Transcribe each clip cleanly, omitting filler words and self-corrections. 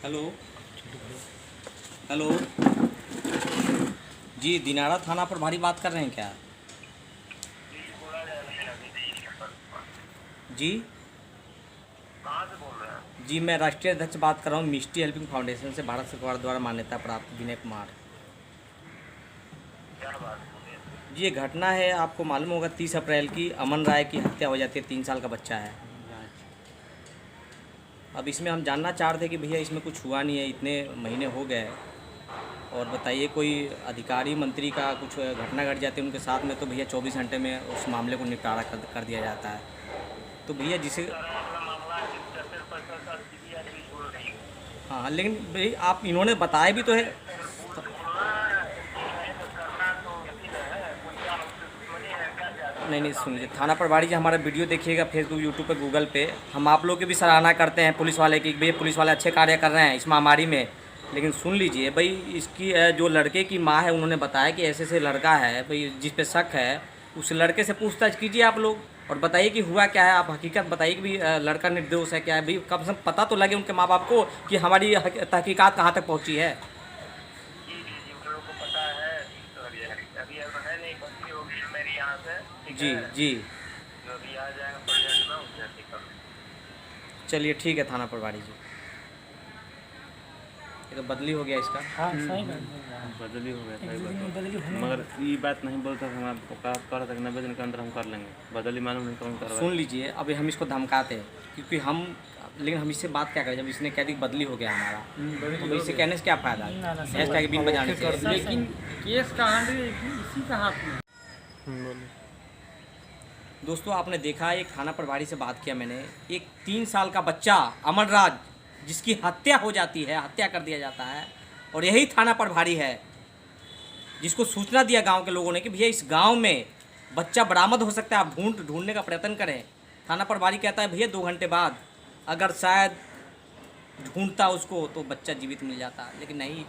Hello hello जी, दिनारा थाना प्रभारी बात कर रहे हैं क्या? जी कहाँ से बोल रहे हैं? जी, मैं राष्ट्रीय अध्यक्ष बात कर रहा हूँ मिष्टी हेल्पिंग फाउंडेशन से, भारत सरकार द्वारा मान्यता प्राप्त विनय कुमार। क्या बात बोलिए। जी, ये घटना है, आपको मालूम होगा 30 अप्रैल की अमन राय की हत्या हो जाती है, 3 साल का बच्चा है। अब इसमें हम जानना चाह रहे थे कि भैया इसमें कुछ हुआ नहीं है, इतने महीने हो गए, और बताइए कोई अधिकारी मंत्री का कुछ घटना घट जाती है उनके साथ में तो भैया 24 घंटे में उस मामले को निपटारा कर दिया जाता है। तो भैया जिसे सारा वाला मामला छत्तीस परसेंट का सीबीआई भी छोड़ रही है। हाँ, लेकिन भाई आप इन्होंने बताया भी तो है। करना तो मुश्किल है, कोई क्या हमसे दुश्मनी है क्या ज्यादा? नहीं नहीं, सुन लीजिए, थाना प्रभारी जी हमारा वीडियो देखिएगा फेसबुक यूट्यूब पे गूगल पे, हम आप लोग की भी सराहना करते हैं पुलिस वाले की, भैया पुलिस वाले अच्छे कार्य कर रहे हैं इस महामारी में। लेकिन सुन लीजिए भाई, इसकी जो लड़के की माँ है उन्होंने बताया कि ऐसे ऐसे लड़का है भाई जिस पे शक है, उस लड़के से पूछताछ कीजिए आप लोग और बताइए कि हुआ क्या है, आप हकीकत बताइए कि भाई लड़का निर्दोष है क्या है, भाई कम से कम पता तो लगे उनके माँ बाप को कि हमारी तहकीकात कहाँ तक पहुँची है। जी जी जी, उन लोगों को पता है। तो अभी अभी अब है नहीं, बदली होगी मेरी यहाँ से, ठीक जी है। जी, जो अभी आ जाएगा प्रेजेंट में उससे ठीक कर लेंगे। चलिए ठीक है थाना प्रभारी जी, ये तो बदली हो गया इसका। हाँ सही बात बदली हो गया, है। सही एक बात दिन है। बदली होने मगर ये बात नहीं बोलता था, मैं कह रहा था कि 90 दिन के अंदर हम कर लेंगे, बदली मालूम नहीं कौन करवा। सुन लीजिए, अभी हम इसको धमकाते हैं क्योंकि हम, लेकिन हम इससे बात क्या करें जब इसने कह दी बदली हो गया हमारा, तो इससे कहने से क्या फ़ायदा ना, ना, है, क्या बिन बजाने से। लेकिन केस का हैंडल इसी का हाथ में। दोस्तों आपने देखा, एक थाना प्रभारी से बात किया मैंने, एक 3 साल का बच्चा अमरराज जिसकी हत्या हो जाती है, हत्या कर दिया जाता है, और यही थाना प्रभारी है जिसको सूचना दिया गांव के लोगों ने कि भैया इस गांव में बच्चा बरामद हो सकता है, आप ढूंढने का प्रयत्न करें। थाना प्रभारी कहता है भैया 2 घंटे बाद अगर शायद ढूंढता उसको तो बच्चा जीवित मिल जाता, लेकिन नहीं,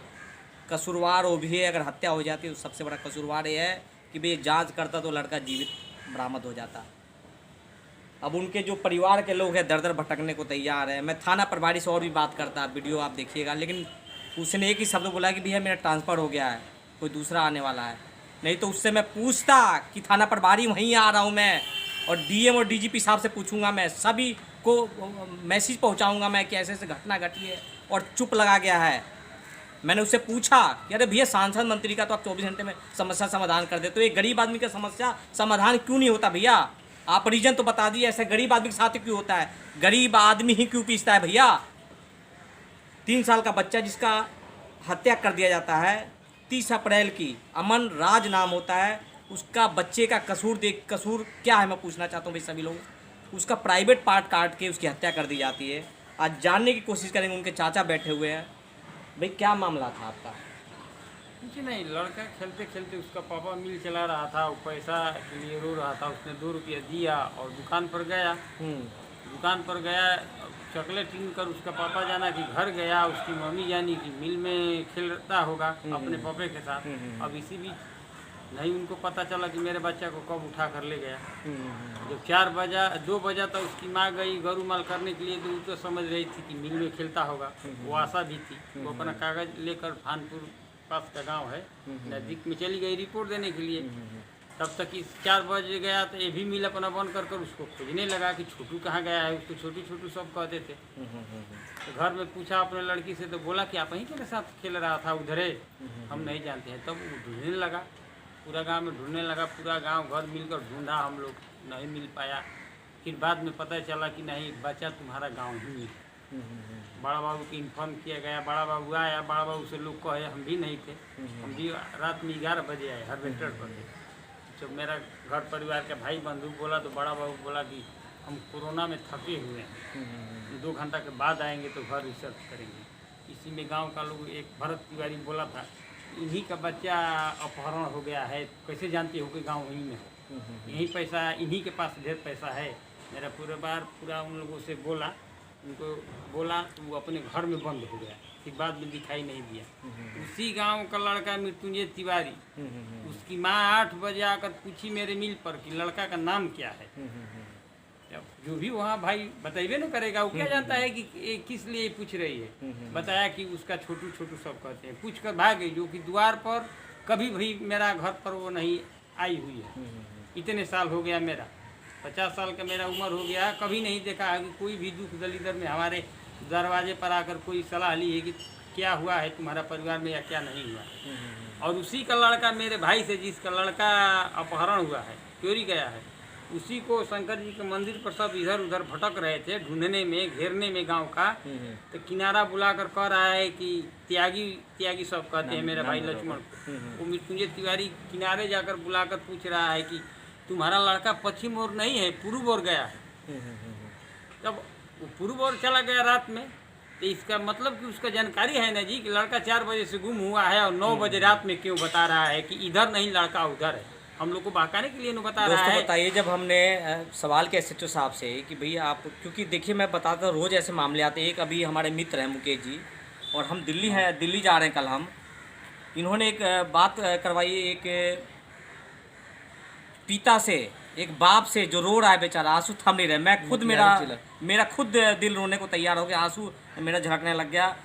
कसूरवार वो भी है, अगर हत्या हो जाती है तो सबसे बड़ा कसूरवार ये है कि भाई जांच करता तो लड़का जीवित बरामद हो जाता। अब उनके जो परिवार के लोग हैं दर दर भटकने को तैयार है। मैं थाना प्रभारी से और भी बात करता, वीडियो आप देखिएगा, लेकिन उसने एक ही शब्द बोला कि भैया मेरा ट्रांसफ़र हो गया है, कोई दूसरा आने वाला है। नहीं तो उससे मैं पूछता कि थाना प्रभारी वहीं आ रहा हूँ मैं, और डीएम और डीजीपी साहब से पूछूंगा, मैं सभी को मैसेज पहुँचाऊँगा मैं कि ऐसे ऐसे घटना घटी है, और चुप लगा गया है। मैंने उससे पूछा कि अरे भैया सांसद मंत्री का तो आप 24 घंटे में समस्या समाधान कर दे, तो एक गरीब आदमी का समस्या समाधान क्यों नहीं होता भैया? आप रीजन तो बता दिए, ऐसे गरीब आदमी के साथ क्यों होता है? गरीब आदमी ही क्यों पीसता है भैया? 3 साल का बच्चा जिसका हत्या कर दिया जाता है 30 अप्रैल की, अमन राज नाम होता है उसका, बच्चे का कसूर क्या है मैं पूछना चाहता हूँ भाई सभी लोग। उसका प्राइवेट पार्ट काट के उसकी हत्या कर दी जाती है। आज जानने की कोशिश करेंगे, उनके चाचा बैठे हुए हैं। भाई क्या मामला था आपका? कुछ नहीं, लड़का खेलते खेलते उसका पापा मिल चला रहा था, वो पैसा के लिए रो रहा था, उसने 2 रुपया दिया और दुकान पर गया। दुकान पर गया, चॉकलेट कीन कर उसका पापा जाना कि घर गया, उसकी मम्मी जानी कि मिल में खेलता होगा अपने पापे के साथ। अब इसी बीच नहीं उनको पता चला कि मेरे बच्चा को कब उठा कर ले गया। जब 2 बजा तो उसकी माँ गई गरू माल करने के लिए, तो वो तो समझ रही थी कि मिल में खेलता होगा, वो आशा भी थी। वो अपना कागज लेकर फानपुर पास का गांव है नज़दीक में चली गई रिपोर्ट देने के लिए। तब तक इस 4 बजे गया तो ये भी मिल अपना बंद कर उसको खोजने लगा कि छोटू कहाँ गया है। उसको छोटू छोटू सब कहते थे। तो घर में पूछा अपने लड़की से, तो बोला कि आप ही के साथ खेल रहा था उधरे, हम नहीं जानते हैं। तब वो ढूंढने लगा, पूरा गांव में ढूंढने लगा, पूरा गांव घर मिलकर ढूंढा, हम लोग नहीं मिल पाया। फिर बाद में पता चला कि नहीं, बच्चा तुम्हारा गांव ही में। बड़ा बाबू को इन्फॉर्म किया गया, बड़ा बाबू आया, बड़ा बाबू से लोग कहे, हम भी नहीं थे, हम भी रात में 11 बजे आए हार्वेस्टर पर थे। जब मेरा घर परिवार का भाई बंधु बोला तो बड़ा बाबू बोला कि हम कोरोना में थके हुए हैं, 2 घंटा के बाद आएंगे तो घर रिसर्च करेंगे। इसी में गांव का लोग, एक भरत तिवारी बोला था, इन्हीं का बच्चा अपहरण हो गया है, कैसे जानते हो कि गांव वहीं में हो, यही पैसा, इन्हीं के पास ढेर पैसा है। मेरा पूरा उन लोगों से बोला, उनको बोला तो वो अपने घर में बंद हो गया, फिर बाद में दिखाई नहीं दिया। उसी गांव का लड़का मृत्युंजय तिवारी, उसकी माँ 8 बजे आकर पूछी मेरे मिल पर कि लड़का का नाम क्या है। जो भी वहाँ भाई बताइए ना करेगा, वो क्या जानता है कि ये किस लिए पूछ रही है। बताया कि उसका छोटू छोटू सब कहते हैं, पूछ कर भाग गई, जो कि द्वार पर कभी भी मेरा घर पर वो नहीं आई हुई है। इतने साल हो गया, मेरा 50 साल का मेरा उम्र हो गया, कभी नहीं देखा है कि कोई भी दुख दलिदर में हमारे दरवाजे पर आकर कोई सलाह ली है कि क्या हुआ है तुम्हारा परिवार में या क्या नहीं हुआ। और उसी का लड़का मेरे भाई से, जिसका लड़का अपहरण हुआ है, चोरी गया है, उसी को शंकर जी के मंदिर पर सब इधर उधर भटक रहे थे, ढूंढने में, घेरने में गांव का। तो किनारा बुलाकर कह रहा है कि त्यागी त्यागी सब कहते हैं मेरे भाई लक्ष्मण को। वो मृत्युंजय तिवारी किनारे जाकर बुलाकर पूछ रहा है कि तुम्हारा लड़का पश्चिम ओर नहीं है, पूर्व ओर गया है। जब वो पूर्व ओर चला गया रात में, तो इसका मतलब कि उसका जानकारी है ना जी कि लड़का 4 बजे से गुम हुआ है, और 9 बजे रात में क्यों बता रहा है कि इधर नहीं लड़का उधर है। हम लोग को बहकाने के लिए नहीं बता रहा है। बताइए, जब हमने सवाल किया एसएचओ साहब से कि भैया आप, क्योंकि देखिए मैं बताता हूँ रोज़ ऐसे मामले आते हैं। एक अभी हमारे मित्र हैं मुकेश जी, और हम दिल्ली जा रहे हैं कल हम। इन्होंने एक बात करवाई, एक पिता से, एक बाप से जो रो रहा है बेचारा, आंसू थम नहीं रहे। मैं खुद मेरा खुद दिल रोने को तैयार हो गया, आंसू मेरा झलकने लग गया।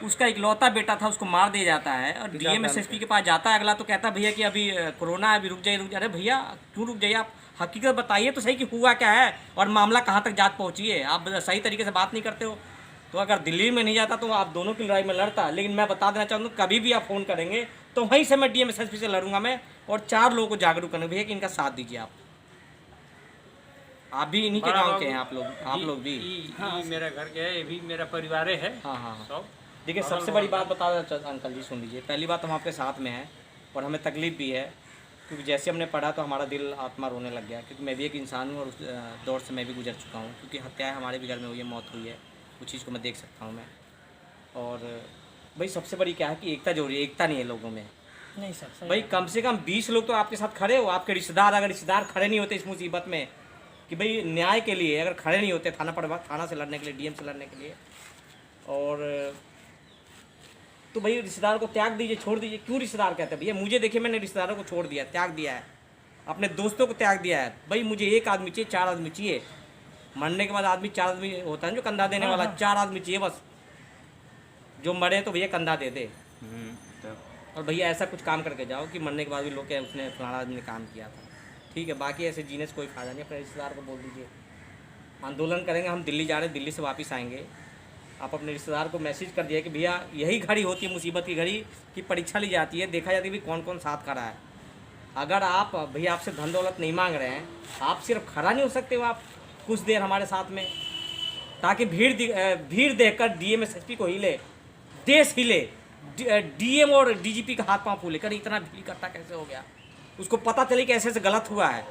उसका इकलौता बेटा था, उसको मार दिया जाता है, और डीएम एसएसपी के पास जाता है। अगला तो कहता है भैया कि अभी कोरोना है, अभी रुक जाइए। अरे भैया क्यों रुक जाइए, आप हकीकत बताइए तो सही कि हुआ क्या है और मामला कहाँ तक जांच पहुँची है। आप सही तरीके से बात नहीं करते हो। तो अगर दिल्ली में नहीं जाता तो आप दोनों की लड़ाई में लड़ता। लेकिन मैं बता देना चाहूँगा, कभी भी आप फ़ोन करेंगे तो वहीं से मैं डीएम एसएसपी से लड़ूंगा मैं, और 4 लोगों को जागरूक करना भैया कि इनका साथ दीजिए। आप भी इन्हीं के गाँव के हैं, आप लोग भी। हाँ, मेरा घर के है, ये भी मेरा परिवार है। हाँ। सब देखिए, सबसे बड़ी बात बता देना अंकल जी, सुन लीजिए। पहली बात, हम आपके साथ में हैं और हमें तकलीफ़ भी है, क्योंकि जैसे हमने पढ़ा तो हमारा दिल आत्मा रोने लग गया, क्योंकि मैं भी एक इंसान हूँ और उस दौर से मैं भी गुजर चुका हूँ। क्योंकि हत्याएं हमारे भी घर में हुई है, मौत हुई है, उस चीज़ को मैं देख सकता हूँ मैं। और भाई सबसे बड़ी क्या है कि एकता जरूरी है, एकता नहीं है लोगों में। नहीं सर, भाई कम से कम 20 लोग तो आपके साथ खड़े हो, आपके रिश्तेदार। अगर रिश्तेदार खड़े नहीं होते इस मुसीबत में कि भाई न्याय के लिए, अगर खड़े नहीं होते थाना से लड़ने के लिए, डीएम से लड़ने के लिए, और तो भाई रिश्तेदार को त्याग दीजिए, छोड़ दीजिए। क्यों रिश्तेदार कहते हैं भैया? मुझे देखिए, मैंने रिश्तेदारों को छोड़ दिया, त्याग दिया है, अपने दोस्तों को त्याग दिया है। भाई मुझे 1 आदमी चाहिए, 4 आदमी चाहिए। मरने के बाद आदमी 4 आदमी होता है जो कंधा देने वाला, 4 आदमी चाहिए बस। जो मरे तो भैया कंधा दे दे। और भैया ऐसा कुछ काम करके जाओ कि मरने के बाद भी लोग क्या उसने फलाना आदमी ने काम किया था, ठीक है। बाकी ऐसे जीने से कोई फ़ायदा नहीं। अपने रिश्तेदार को बोल दीजिए आंदोलन करेंगे, हम दिल्ली जा रहे हैं, दिल्ली से वापस आएंगे। आप अपने रिश्तेदार को मैसेज कर दिया कि भैया यही घड़ी होती है, मुसीबत की घड़ी की परीक्षा ली जाती है, देखा जाती है कि कौन कौन साथ खड़ा है। अगर आप भैया आपसे धन दौलत नहीं मांग रहे हैं, आप सिर्फ खड़ा नहीं हो सकते हो आप कुछ देर हमारे साथ में, ताकि भीड़ देखकर डीएम एसएसपी को हिले, देश हिले, डीएम और डीजीपी का हाथ पांव फूले कर इतना भीड़ इकट्ठा कैसे हो गया, उसको पता चले कि ऐसे ऐसे गलत हुआ है।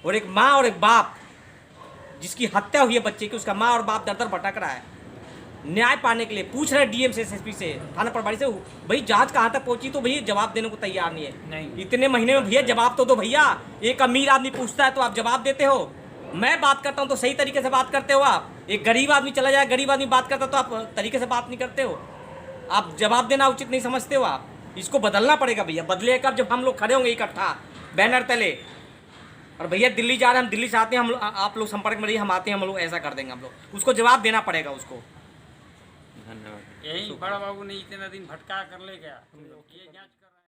और एक माँ और एक बाप जिसकी हत्या हुई है बच्चे की, उसका माँ और बाप दर दर भटक रहा है न्याय पाने के लिए, पूछ रहे डीएम से, एसएसपी से, थाना प्रभारी से, भाई जांच कहाँ तक पहुंची, तो भैया जवाब देने को तैयार नहीं है। नहीं। इतने महीने में भैया जवाब तो दो भैया। एक अमीर आदमी पूछता है तो आप जवाब देते हो, मैं बात करता हूँ तो सही तरीके से बात करते हो आप। एक गरीब आदमी चला जाए, गरीब आदमी बात करता तो आप तरीके से बात नहीं करते हो, आप जवाब देना उचित नहीं समझते हो आप। इसको बदलना पड़ेगा भैया। बदले कब? जब हम लोग खड़े होंगे इकट्ठा बैनर तले, और भैया दिल्ली जा रहे हैं, हम दिल्ली से आते हैं, हम आप लोग संपर्क में रहिए, हम आते हैं, हम लोग ऐसा कर देंगे। हम लोग उसको जवाब देना पड़ेगा उसको। धन्यवाद। यही बड़ा बाबू ने इतना दिन भटका कर ले गया। ये जांच